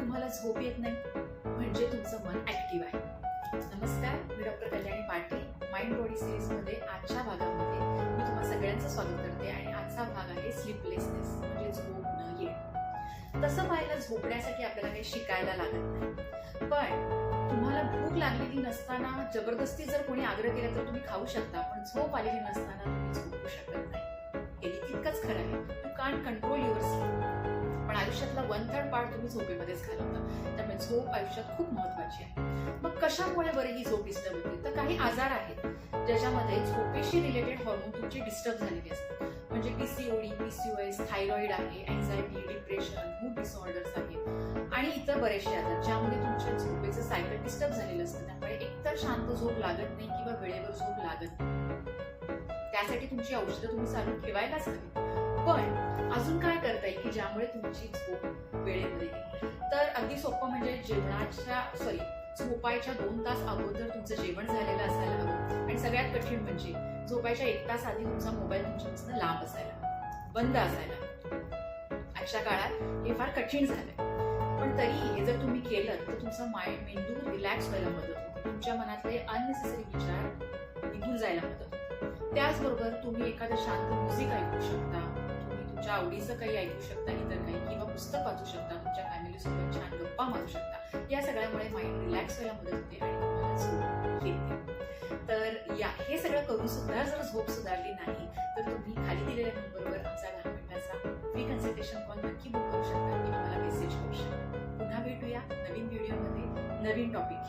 तुम्हाला झोप येत नाही म्हणजे तुमचं मन ऍक्टिव्ह आहे. नमस्कार, मी doctor Kalyani Patil. Mind body series मध्ये आजच्या भागामध्ये मी तुम्हा सगळ्यांचं स्वागत करते आणि आजचा भाग आहे स्लीपलेसनेस म्हणजे झोप न येणे. तसं पाहायला झोपण्यासाठी आपल्याला काही शिकायला लागत नाही, पण तुम्हाला भूक लागलेली नसताना जबरदस्ती जर कोणी आग्रह केला तर तुम्ही खाऊ शकता, पण झोप आलेली नसताना तुम्ही झोपू शकत नाही. हे तितकंच खरं आहे. You can't control your sleep, पण आयुष्यातला 1/3 पार्ट तुम्ही झोपेमध्येच घालवता. त्यामुळे झोप आयुष्यात खूप महत्वाची आहे. मग कशामुळे बरं ही झोप डिस्टर्ब होते? तर काही आजार आहेत ज्याच्यामध्ये झोपेशी रिलेटेड हॉर्मोन तुमचे डिस्टर्ब झालेले असतात. म्हणजे पीसीओडी, पीसीओएस, थायरॉइड आहे, अँझायटी, डिप्रेशन, मूड डिसऑर्डर्स आहेत आणि इतर बरेचसे आजार ज्यामध्ये तुमच्या झोपेचं सायकल डिस्टर्ब झालेलं असतं. त्यामुळे एकतर शांत झोप लागत नाही किंवा वेळेवर झोप लागत नाही. त्यासाठी तुमची औषधं तुम्ही चालू ठेवायलाच हवी. पण अजून काय करता येईल की ज्यामुळे तुमची झोप वेळेमध्ये येईल? तर अगदी सोपं म्हणजे झोपायच्या 2 तास अगोदर तुमचं जेवण झालेलं असायला हवं. आणि सगळ्यात कठीण म्हणजे झोपायच्या 1 तास आधी तुमचा मोबाईल तुमच्यापासून लांब असायला हवा, बंद असायला हवा. आजच्या काळात हे फार कठीण झालंय, पण तरी हे जर तुम्ही केलं तर तुमचा मेंदू रिलॅक्स व्हायला मदत होते. तुमच्या मनातले अननेसेसरी विचार निघून जायला मदत होते. त्याचबरोबर तुम्ही एखादं शांत म्युझिक ऐकू शकता, तुम्ही तुमच्या आवडीचं काही ऐकू शकता, इतर काही, किंवा पुस्तक वाचू शकता, तुमच्या फॅमिली सोबत छान गप्पा मारू शकता. या सगळ्यामुळे माइंड रिलॅक्स व्हायला मदत होते आणि तुम्हाला झोप येते. तर हे सगळं करून सुद्धा जर झोप सुधारली नाही तर तुम्ही खाली दिलेल्या नंबरवर आमचा 10 मिनिटाचा फ्री कन्सल्टेशन कॉल नक्की बुक करू शकता किंवा मला मेसेज करू शकता. पुन्हा भेटूया नवीन व्हिडिओमध्ये नवीन टॉपिक.